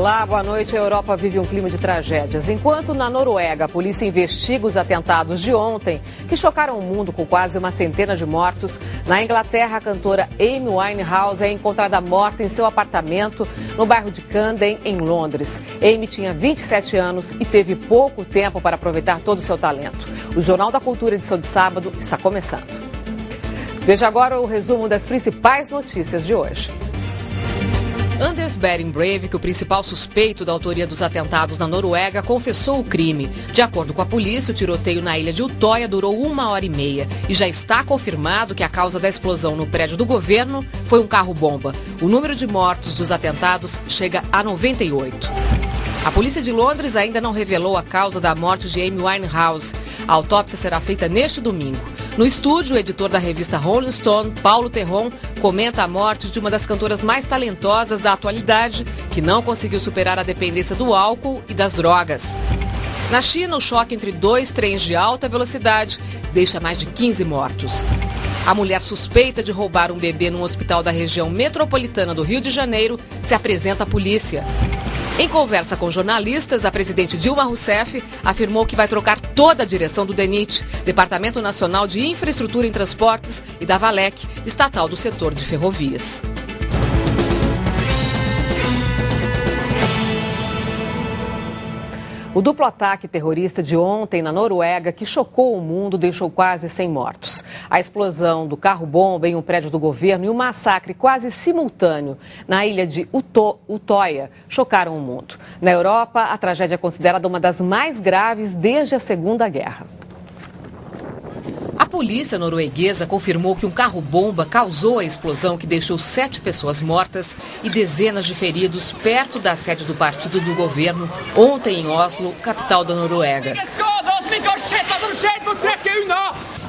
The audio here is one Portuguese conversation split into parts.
Olá, boa noite. A Europa vive um clima de tragédias. Enquanto na Noruega a polícia investiga os atentados de ontem, que chocaram o mundo com quase uma centena de mortos, na Inglaterra a cantora Amy Winehouse é encontrada morta em seu apartamento no bairro de Camden, em Londres. Amy tinha 27 anos e teve pouco tempo para aproveitar todo o seu talento. O Jornal da Cultura, edição de sábado, está começando. Veja agora o resumo das principais notícias de hoje. Anders Behring Breivik, o principal suspeito da autoria dos atentados na Noruega, confessou o crime. De acordo com a polícia, o tiroteio na ilha de Utoya durou 1h30 e já está confirmado que a causa da explosão no prédio do governo foi um carro-bomba. O número de mortos dos atentados chega a 98. A polícia de Londres ainda não revelou a causa da morte de Amy Winehouse. A autópsia será feita neste domingo. No estúdio, o editor da revista Rolling Stone, Paulo Terron, comenta a morte de uma das cantoras mais talentosas da atualidade, que não conseguiu superar a dependência do álcool e das drogas. Na China, o choque entre dois trens de alta velocidade deixa mais de 15 mortos. A mulher suspeita de roubar um bebê num hospital da região metropolitana do Rio de Janeiro se apresenta à polícia. Em conversa com jornalistas, a presidente Dilma Rousseff afirmou que vai trocar toda a direção do DENIT, Departamento Nacional de Infraestrutura em Transportes, e da Valec, estatal do setor de ferrovias. O duplo ataque terrorista de ontem na Noruega, que chocou o mundo, deixou quase 100 mortos. A explosão do carro-bomba em um prédio do governo e o massacre quase simultâneo na ilha de Utoya chocaram o mundo. Na Europa, a tragédia é considerada uma das mais graves desde a Segunda Guerra. A polícia norueguesa confirmou que um carro-bomba causou a explosão que deixou 7 pessoas mortas e dezenas de feridos perto da sede do partido do governo ontem em Oslo, capital da Noruega.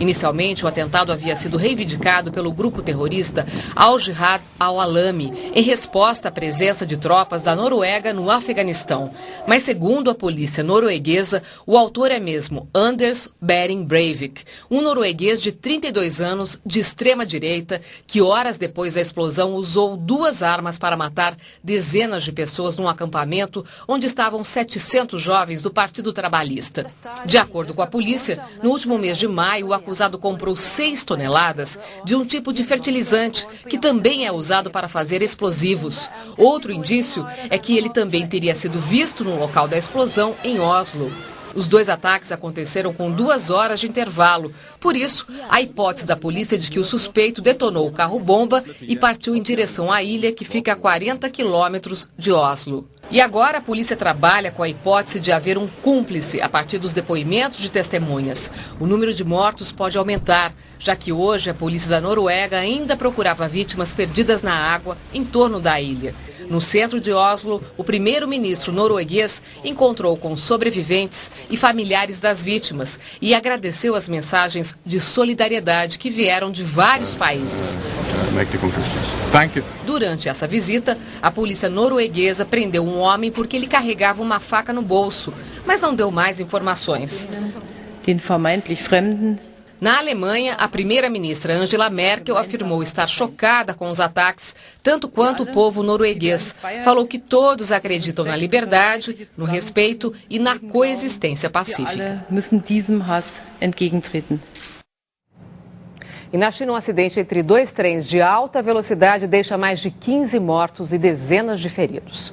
Inicialmente, o atentado havia sido reivindicado pelo grupo terrorista Al-Jihad al-Alami, em resposta à presença de tropas da Noruega no Afeganistão. Mas, segundo a polícia norueguesa, o autor é mesmo Anders Behring Breivik, um norueguês de 32 anos, de extrema-direita, que horas depois da explosão usou 2 armas para matar dezenas de pessoas num acampamento onde estavam 700 jovens do Partido Trabalhista. De acordo com a polícia, no último mês de maio, o acusado comprou 6 toneladas de um tipo de fertilizante que também é usado para fazer explosivos. Outro indício é que ele também teria sido visto no local da explosão em Oslo. Os 2 ataques aconteceram com 2 horas de intervalo. Por isso, a hipótese da polícia é de que o suspeito detonou o carro-bomba e partiu em direção à ilha, que fica a 40 quilômetros de Oslo. E agora a polícia trabalha com a hipótese de haver um cúmplice a partir dos depoimentos de testemunhas. O número de mortos pode aumentar, já que hoje a polícia da Noruega ainda procurava vítimas perdidas na água em torno da ilha. No centro de Oslo, o primeiro-ministro norueguês encontrou com sobreviventes e familiares das vítimas e agradeceu as mensagens de solidariedade que vieram de vários países. Durante essa visita, a polícia norueguesa prendeu um homem porque ele carregava uma faca no bolso, mas não deu mais informações. Na Alemanha, a primeira-ministra Angela Merkel afirmou estar chocada com os ataques, tanto quanto o povo norueguês. Falou que todos acreditam na liberdade, no respeito e na coexistência pacífica. E na China, um acidente entre 2 trens de alta velocidade deixa mais de 15 mortos e dezenas de feridos.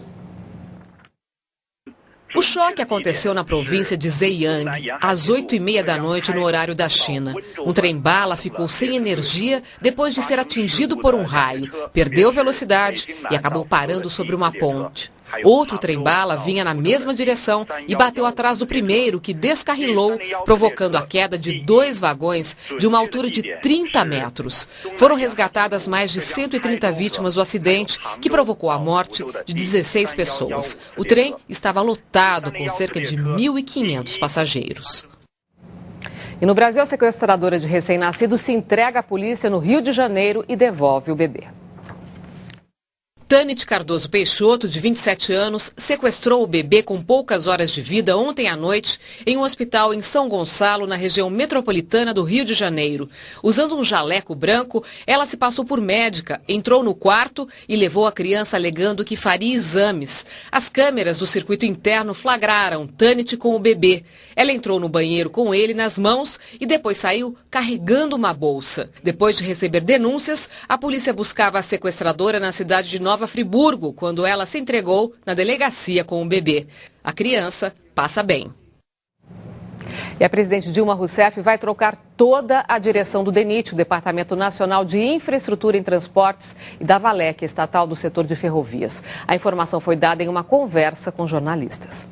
O choque aconteceu na província de Zhejiang, às 8h30 da noite no horário da China. Um trem-bala ficou sem energia depois de ser atingido por um raio, perdeu velocidade e acabou parando sobre uma ponte. Outro trem-bala vinha na mesma direção e bateu atrás do primeiro, que descarrilou, provocando a queda de 2 vagões de uma altura de 30 metros. Foram resgatadas mais de 130 vítimas do acidente, que provocou a morte de 16 pessoas. O trem estava lotado com cerca de 1.500 passageiros. E no Brasil, a sequestradora de recém-nascidos se entrega à polícia no Rio de Janeiro e devolve o bebê. Tânite Cardoso Peixoto, de 27 anos, sequestrou o bebê com poucas horas de vida ontem à noite em um hospital em São Gonçalo, na região metropolitana do Rio de Janeiro. Usando um jaleco branco, ela se passou por médica, entrou no quarto e levou a criança alegando que faria exames. As câmeras do circuito interno flagraram Tânite com o bebê. Ela entrou no banheiro com ele nas mãos e depois saiu carregando uma bolsa. Depois de receber denúncias, a polícia buscava a sequestradora na cidade de Nova Friburgo, quando ela se entregou na delegacia com o bebê. A criança passa bem. E a presidente Dilma Rousseff vai trocar toda a direção do DENIT, o Departamento Nacional de Infraestrutura em Transportes, e da Valec, estatal do setor de ferrovias. A informação foi dada em uma conversa com jornalistas.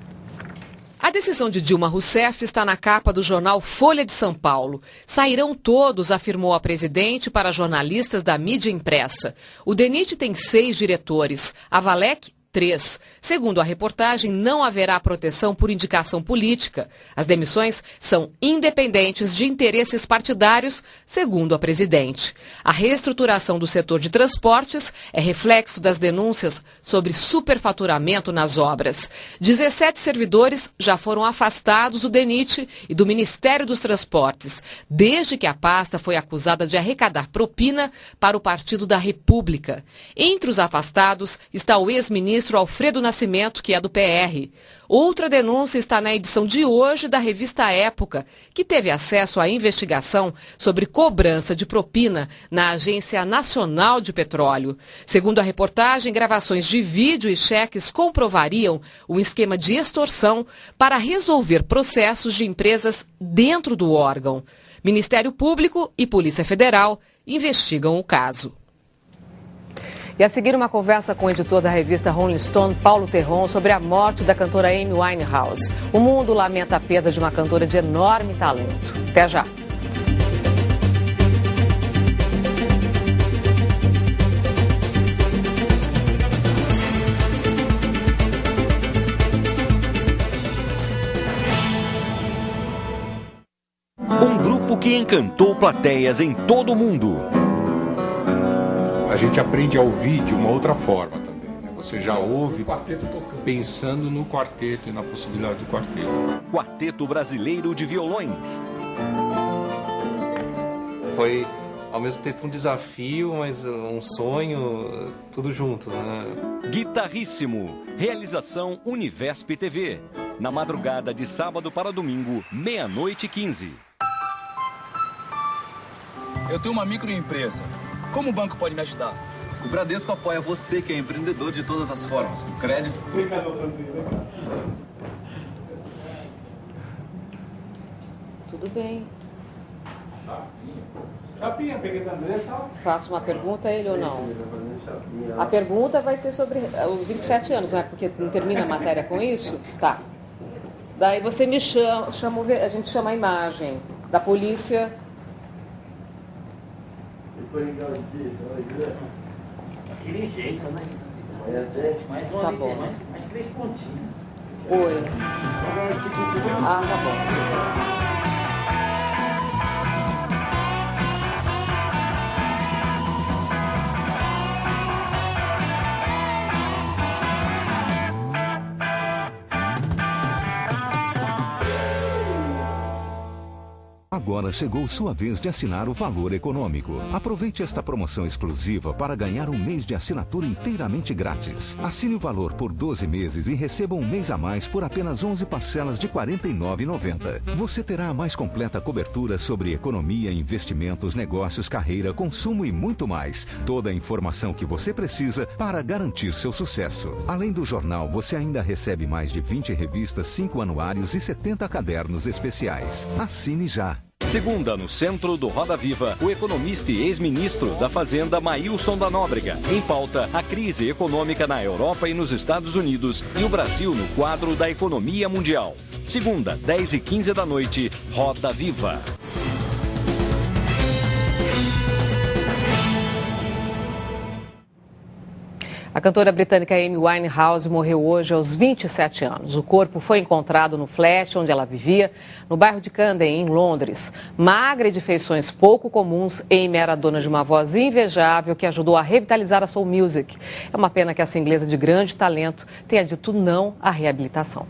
A decisão de Dilma Rousseff está na capa do jornal Folha de São Paulo. Sairão todos, afirmou a presidente para jornalistas da mídia impressa. O DENIT tem 6 diretores, a Valec 3. Segundo a reportagem, não haverá proteção por indicação política. As demissões são independentes de interesses partidários, segundo a presidente. A reestruturação do setor de transportes é reflexo das denúncias sobre superfaturamento nas obras. 17 servidores já foram afastados do DENIT e do Ministério dos Transportes, desde que a pasta foi acusada de arrecadar propina para o Partido da República. Entre os afastados está o ex-ministro Alfredo Nascimento, que é do PR. Outra denúncia está na edição de hoje da revista Época, que teve acesso à investigação sobre cobrança de propina na Agência Nacional de Petróleo. Segundo a reportagem, gravações de vídeo e cheques comprovariam um esquema de extorsão para resolver processos de empresas dentro do órgão. Ministério Público e Polícia Federal investigam o caso. E a seguir, uma conversa com o editor da revista Rolling Stone, Paulo Terron, sobre a morte da cantora Amy Winehouse. O mundo lamenta a perda de uma cantora de enorme talento. Até já. Um grupo que encantou plateias em todo o mundo. A gente aprende a ouvir de uma outra forma também, né? Você já ouve pensando no quarteto e na possibilidade do quarteto. Quarteto Brasileiro de Violões. Foi ao mesmo tempo um desafio, mas um sonho, tudo junto, né? Guitarríssimo. Realização Univesp TV. Na madrugada de sábado para domingo, 00:15. Eu tenho uma microempresa. Como o banco pode me ajudar? O Bradesco apoia você, que é empreendedor, de todas as formas, com crédito. Tudo bem. Faço uma pergunta a ele ou não? A pergunta vai ser sobre os 27 anos, não é? Porque não termina a matéria com isso? Tá. Daí você me chama, a gente chama a imagem da polícia. Aquele jeito, né? Tá bom. Mais 3 pontinhos. Oi. Ah, tá bom. Agora chegou sua vez de assinar o Valor Econômico. Aproveite esta promoção exclusiva para ganhar um mês de assinatura inteiramente grátis. Assine o Valor por 12 meses e receba um mês a mais por apenas 11 parcelas de R$ 49,90. Você terá a mais completa cobertura sobre economia, investimentos, negócios, carreira, consumo e muito mais. Toda a informação que você precisa para garantir seu sucesso. Além do jornal, você ainda recebe mais de 20 revistas, 5 anuários e 70 cadernos especiais. Assine já! Segunda, no centro do Roda Viva, o economista e ex-ministro da Fazenda, Maílson da Nóbrega. Em pauta, a crise econômica na Europa e nos Estados Unidos e o Brasil no quadro da economia mundial. Segunda, 10h15 da noite, Roda Viva. A cantora britânica Amy Winehouse morreu hoje aos 27 anos. O corpo foi encontrado no flat onde ela vivia, no bairro de Camden, em Londres. Magra e de feições pouco comuns, Amy era dona de uma voz invejável que ajudou a revitalizar a soul music. É uma pena que essa inglesa de grande talento tenha dito não à reabilitação.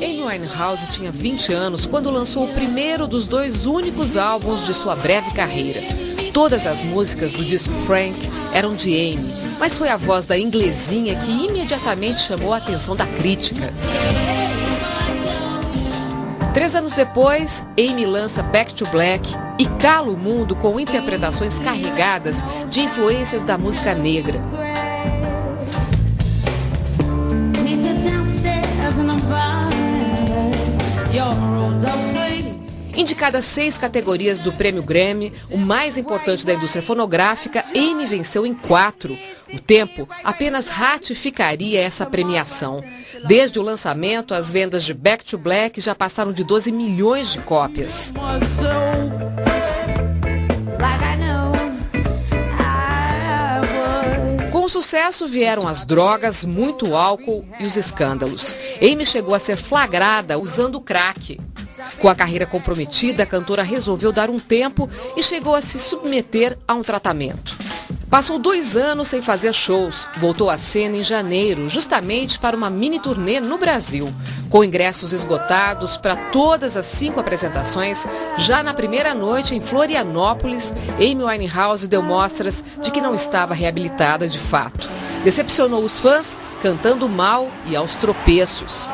Amy Winehouse tinha 20 anos quando lançou o primeiro dos 2 únicos álbuns de sua breve carreira. Todas as músicas do disco Frank eram de Amy, mas foi a voz da inglesinha que imediatamente chamou a atenção da crítica. 3 anos depois, Amy lança Back to Black e cala o mundo com interpretações carregadas de influências da música negra. Indicada a 6 categorias do Prêmio Grammy, o mais importante da indústria fonográfica, Amy venceu em 4. O tempo apenas ratificaria essa premiação. Desde o lançamento, as vendas de Back to Black já passaram de 12 milhões de cópias. Com o sucesso vieram as drogas, muito álcool e os escândalos. Amy chegou a ser flagrada usando crack. Com a carreira comprometida, a cantora resolveu dar um tempo e chegou a se submeter a um tratamento. Passou 2 anos sem fazer shows. Voltou à cena em janeiro, justamente para uma mini turnê no Brasil. Com ingressos esgotados para todas as 5 apresentações, já na primeira noite em Florianópolis, Amy Winehouse deu mostras de que não estava reabilitada de fato. Decepcionou os fãs, cantando mal e aos tropeços.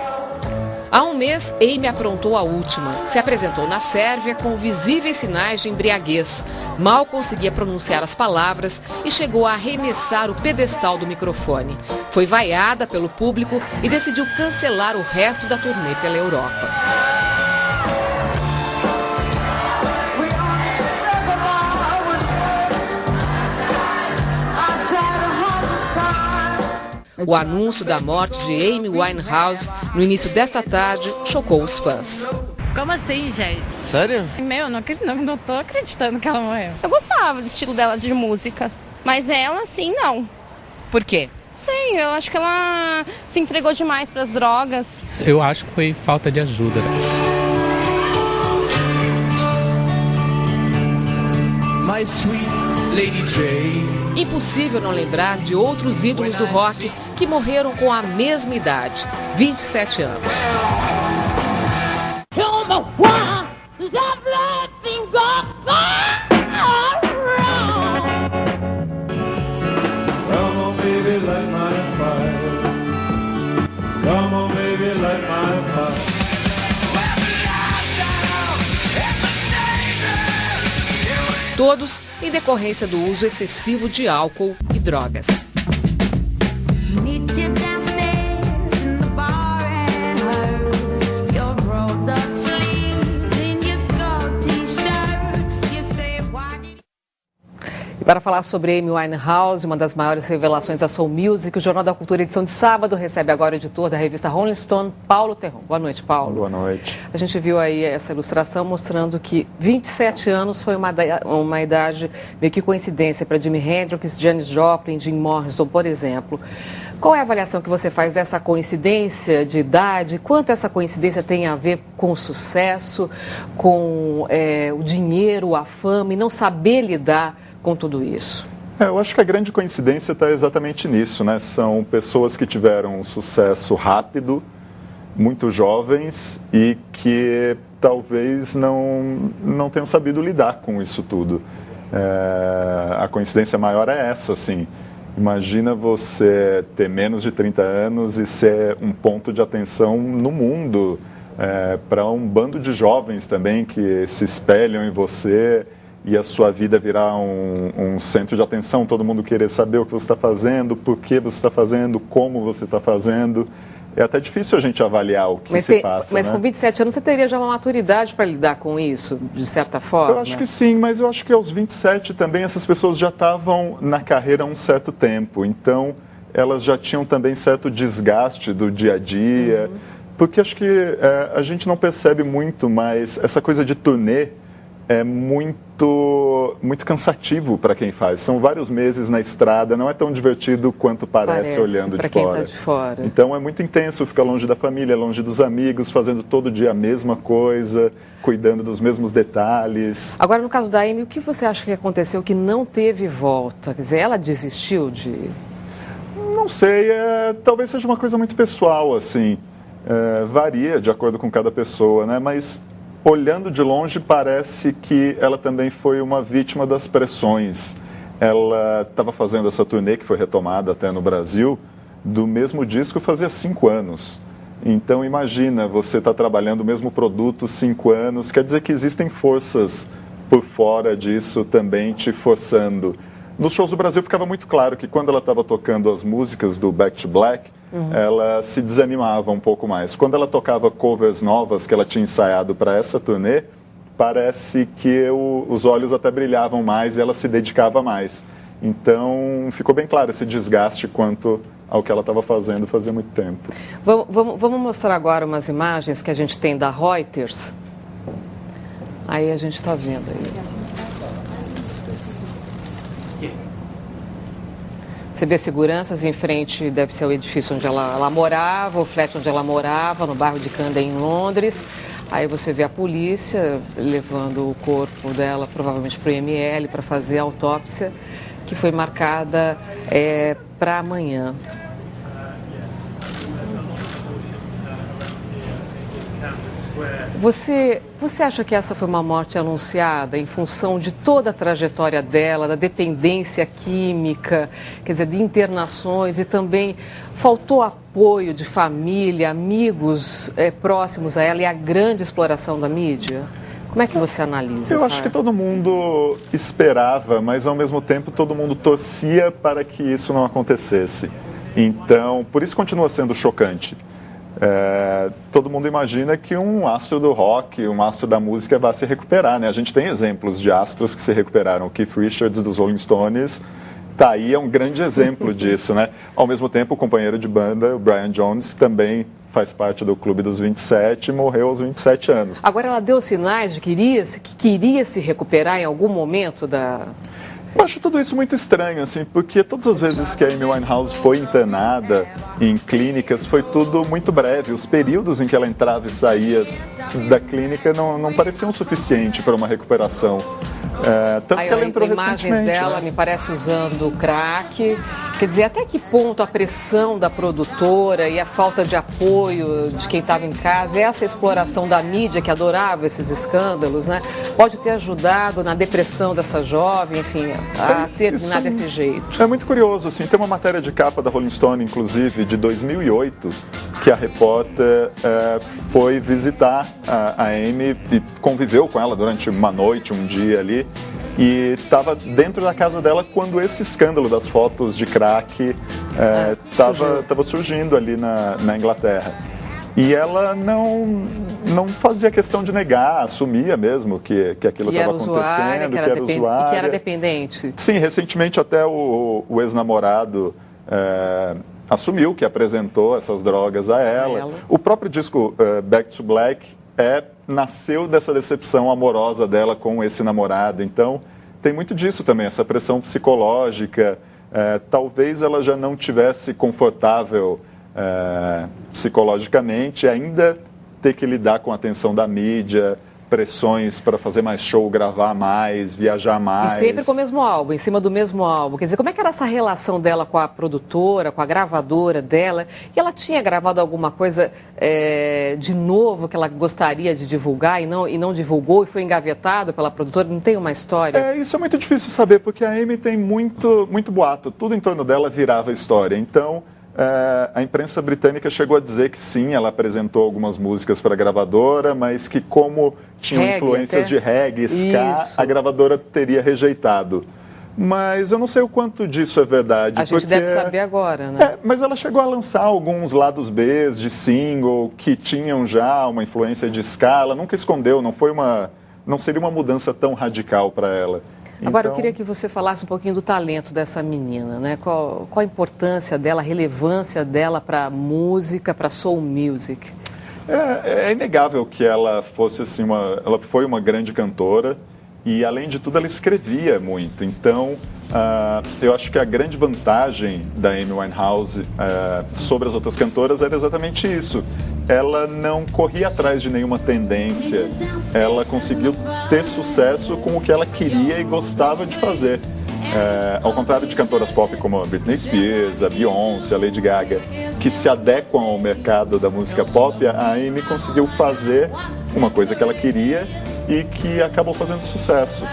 Há um mês, Amy aprontou a última. Se apresentou na Sérvia com visíveis sinais de embriaguez. Mal conseguia pronunciar as palavras e chegou a arremessar o pedestal do microfone. Foi vaiada pelo público e decidiu cancelar o resto da turnê pela Europa. O anúncio da morte de Amy Winehouse no início desta tarde chocou os fãs. Como assim, gente? Sério? Não tô acreditando que ela morreu. Eu gostava do estilo dela de música, mas ela, assim, não. Por quê? Sei, eu acho que ela se entregou demais para as drogas. Eu acho que foi falta de ajuda. My sweet Lady Jane. Impossível não lembrar de outros ídolos do rock que morreram com a mesma idade, 27 anos. Todos em decorrência do uso excessivo de álcool e drogas. E para falar sobre Amy Winehouse, uma das maiores revelações da soul music, o Jornal da Cultura, edição de sábado, recebe agora o editor da revista Rolling Stone, Paulo Terron. Boa noite, Paulo. Boa noite. A gente viu aí essa ilustração mostrando que 27 anos foi uma idade meio que coincidência para Jimi Hendrix, Janis Joplin, Jim Morrison, por exemplo. Qual é a avaliação que você faz dessa coincidência de idade? Quanto essa coincidência tem a ver com o sucesso, com o dinheiro, a fama e não saber lidar com tudo isso? Eu acho que a grande coincidência está exatamente nisso, né? São pessoas que tiveram um sucesso rápido, muito jovens e que talvez não tenham sabido lidar com isso tudo. A coincidência maior é essa, assim. Imagina você ter menos de 30 anos e ser um ponto de atenção no mundo, para um bando de jovens também que se espelham em você e a sua vida virar um centro de atenção, todo mundo querer saber o que você está fazendo, por que você está fazendo, como você está fazendo. É até difícil a gente avaliar o que se passa. Mas né? Com 27 anos você teria já uma maturidade para lidar com isso, de certa forma? Eu acho que sim, mas eu acho que aos 27 também essas pessoas já estavam na carreira há um certo tempo. Então, elas já tinham também certo desgaste do dia a dia. Porque acho que a gente não percebe muito, mas essa coisa de turnê é muito cansativo para quem faz. São vários meses na estrada, não é tão divertido quanto parece olhando de quem fora. Tá de fora. Então é muito intenso, fica longe da família, longe dos amigos, fazendo todo dia a mesma coisa, cuidando dos mesmos detalhes. Agora, no caso da Amy, o que você acha que aconteceu que não teve volta? Quer dizer, ela desistiu de... Não sei, talvez seja uma coisa muito pessoal, assim. Varia de acordo com cada pessoa, né? Mas olhando de longe parece que ela também foi uma vítima das pressões. Ela estava fazendo essa turnê, que foi retomada até no Brasil, do mesmo disco fazia 5 anos. Então imagina, você está trabalhando o mesmo produto 5 anos, quer dizer que existem forças por fora disso também te forçando. Nos shows do Brasil ficava muito claro que quando ela estava tocando as músicas do Back to Black, ela se desanimava um pouco mais. Quando ela tocava covers novas que ela tinha ensaiado para essa turnê, parece que os olhos até brilhavam mais e ela se dedicava mais. Então ficou bem claro esse desgaste quanto ao que ela estava fazendo fazia muito tempo. Vamos mostrar agora umas imagens que a gente tem da Reuters. Aí a gente está vendo aí. Você vê seguranças em frente, deve ser o edifício onde ela morava, o flat onde ela morava, no bairro de Camden, em Londres. Aí você vê a polícia levando o corpo dela, provavelmente para o IML, para fazer a autópsia, que foi marcada para amanhã. Você acha que essa foi uma morte anunciada em função de toda a trajetória dela, da dependência química, quer dizer, de internações, e também faltou apoio de família, amigos próximos a ela e a grande exploração da mídia? Como é que você analisa? Eu acho que todo mundo esperava, mas ao mesmo tempo todo mundo torcia para que isso não acontecesse. Então, por isso continua sendo chocante. Todo mundo imagina que um astro do rock, um astro da música vai se recuperar, né? A gente tem exemplos de astros que se recuperaram. O Keith Richards dos Rolling Stones tá aí, é um grande exemplo disso, né? Ao mesmo tempo, o companheiro de banda, o Brian Jones, também faz parte do Clube dos 27 e morreu aos 27 anos. Agora, ela deu sinais de que queria se recuperar em algum momento da... Eu acho tudo isso muito estranho, assim, porque todas as vezes que a Amy Winehouse foi internada em clínicas, foi tudo muito breve. Os períodos em que ela entrava e saía da clínica não pareciam suficiente para uma recuperação. Tanto que ela entrou recentemente. Imagens dela, me parece, usando crack. Quer dizer, até que ponto a pressão da produtora e a falta de apoio de quem estava em casa, essa exploração da mídia que adorava esses escândalos, né, pode ter ajudado na depressão dessa jovem, enfim, a terminar desse jeito? É muito curioso, assim, tem uma matéria de capa da Rolling Stone, inclusive, de 2008, que a repórter foi visitar a Amy e conviveu com ela durante uma noite, um dia ali, e estava dentro da casa dela quando esse escândalo das fotos de crack estava surgindo ali na Inglaterra. E ela não fazia questão de negar, assumia mesmo que aquilo estava acontecendo, que era usuária. E que era dependente. Sim, recentemente até o ex-namorado assumiu que apresentou essas drogas a ela. O próprio disco Back to Black nasceu dessa decepção amorosa dela com esse namorado. Então, tem muito disso também, essa pressão psicológica. Talvez ela já não tivesse confortável psicologicamente, ainda ter que lidar com a atenção da mídia, pressões para fazer mais show, gravar mais, viajar mais. E sempre com o mesmo álbum, em cima do mesmo álbum. Quer dizer, como é que era essa relação dela com a produtora, com a gravadora dela? E ela tinha gravado alguma coisa de novo que ela gostaria de divulgar e não divulgou e foi engavetado pela produtora? Não tem uma história? Isso é muito difícil saber, porque a Amy tem muito boato. Tudo em torno dela virava história. Então, a imprensa britânica chegou a dizer que sim, ela apresentou algumas músicas para a gravadora, mas que como tinham influências de reggae, ska, a gravadora teria rejeitado. Mas eu não sei o quanto disso é verdade. A gente deve saber agora, né? Mas ela chegou a lançar alguns lados B de single que tinham já uma influência de ska. Ela nunca escondeu, não seria uma mudança tão radical para ela. Agora, eu queria que você falasse um pouquinho do talento dessa menina, né? Qual a importância dela, a relevância dela para a música, para a soul music? É inegável que ela fosse assim, ela foi uma grande cantora e, além de tudo, ela escrevia muito. Então, eu acho que a grande vantagem da Amy Winehouse sobre as outras cantoras era exatamente isso. Ela não corria atrás de nenhuma tendência. Ela conseguiu ter sucesso com o que ela queria e gostava de fazer. Ao contrário de cantoras pop como a Britney Spears, a Beyoncé, a Lady Gaga, que se adequam ao mercado da música pop, a Amy conseguiu fazer uma coisa que ela queria e que acabou fazendo sucesso.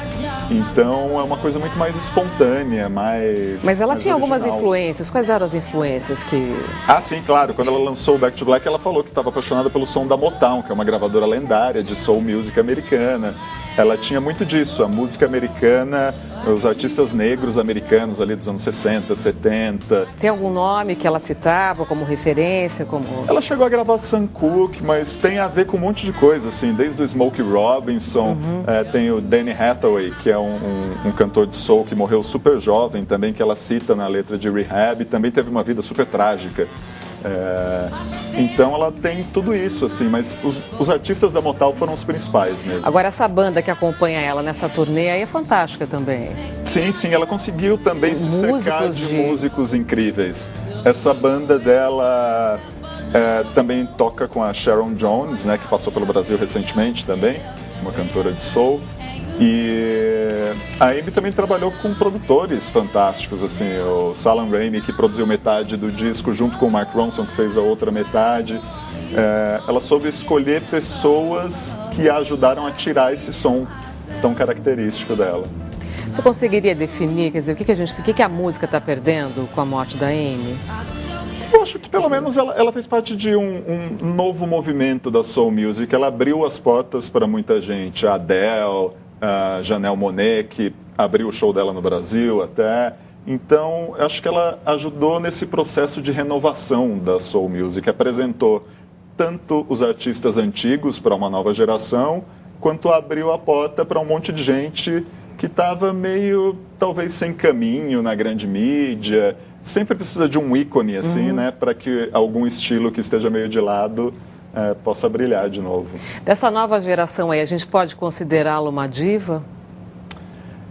Então é uma coisa muito mais espontânea, mais... Mas ela tinha algumas original. influências. Quais eram as influências que... Ah, sim, claro. Quando ela lançou o Back to Black, ela falou que estava apaixonada pelo som da Motown, que é uma gravadora lendária de soul music americana. Ela tinha muito disso, a música americana, os artistas negros americanos ali dos anos 60, 70. Tem algum nome que ela citava como referência? Como... Ela chegou a gravar Sam Cooke, mas tem a ver com um monte de coisa, assim, desde o Smokey Robinson, tem o Danny Hathaway, que é um cantor de soul que morreu super jovem também, que ela cita na letra de Rehab, e também teve uma vida super trágica. Então ela tem tudo isso, assim, mas os artistas da Motown foram os principais mesmo. Agora, essa banda que acompanha ela nessa turnê aí é fantástica também. Sim, ela conseguiu também se cercar de músicos incríveis. Essa banda dela também toca com a Sharon Jones, né, que passou pelo Brasil recentemente também, uma cantora de soul. E a Amy também trabalhou com produtores fantásticos, assim, o Salem Raimi, que produziu metade do disco, junto com o Mark Ronson, que fez a outra metade. Ela soube escolher pessoas que a ajudaram a tirar esse som tão característico dela. Você conseguiria definir, quer dizer, o que a música está perdendo com a morte da Amy? Eu acho que pelo menos ela fez parte de um novo movimento da soul music. Ela abriu as portas para muita gente, a Adele, a Janelle Monáe, que abriu o show dela no Brasil até. Então, acho que ela ajudou nesse processo de renovação da soul music. Apresentou tanto os artistas antigos para uma nova geração, quanto abriu a porta para um monte de gente que estava meio, talvez, sem caminho na grande mídia. Sempre precisa de um ícone, assim, né, para que algum estilo que esteja meio de lado possa brilhar de novo. Dessa nova geração aí, a gente pode considerá-la uma diva?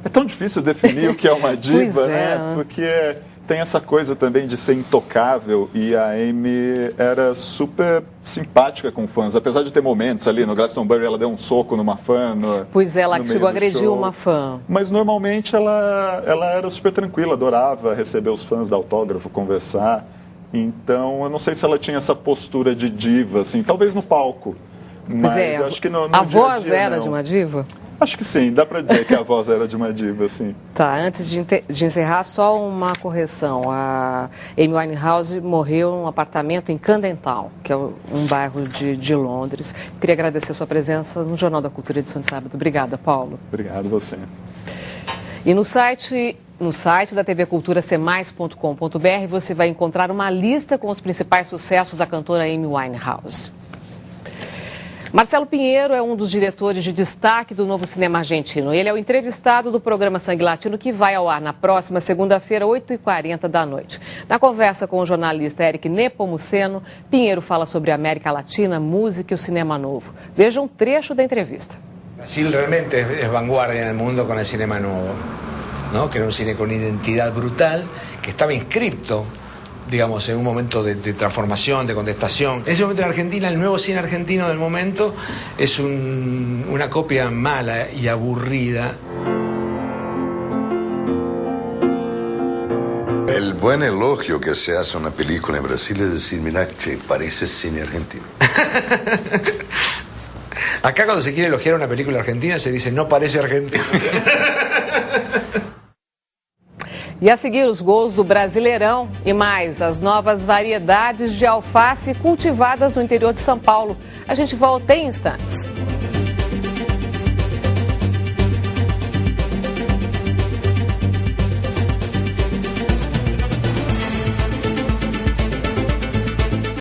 É tão difícil definir o que é uma diva, Pois é, né? Porque tem essa coisa também de ser intocável, e a Amy era super simpática com fãs, apesar de ter momentos ali no Glastonbury, ela deu um soco numa fã. Pois é, ela que chegou a agredir uma fã. Mas normalmente ela era super tranquila, adorava receber os fãs, dar autógrafo, conversar. Então, eu não sei se ela tinha essa postura de diva, assim, talvez no palco. Mas acho que no a dia voz a dia, era não. de uma diva? Acho que sim, dá pra dizer que a voz era de uma diva, assim. Tá, antes de encerrar, só uma correção. A Amy Winehouse morreu num apartamento em Camden Town, que é um bairro de Londres. Queria agradecer a sua presença no Jornal da Cultura, edição de sábado. Obrigada, Paulo. Obrigado você. E no site da TV Cultura cmais.com.br você vai encontrar uma lista com os principais sucessos da cantora Amy Winehouse. Marcelo Pinheiro é um dos diretores de destaque do novo cinema argentino. Ele é o entrevistado do programa Sangue Latino, que vai ao ar na próxima segunda-feira, 8h40 da noite. Na conversa com o jornalista Eric Nepomuceno, Pinheiro fala sobre a América Latina, música e o cinema novo. Veja um trecho da entrevista. Brasil realmente es vanguardia en el mundo con el cinema nuevo, ¿no? Que era un cine con identidad brutal, que estaba inscripto, digamos, en un momento de transformación, de contestación. En ese momento en Argentina, el nuevo cine argentino del momento es una copia mala y aburrida. El buen elogio que se hace a una película en Brasil es decir, mira, che, parece cine argentino. Acá cuando se quiere elogiar una película argentina se dice, no parece argentina. E a seguir, os gols do Brasileirão e mais as novas variedades de alface cultivadas no interior de São Paulo. A gente volta em instantes.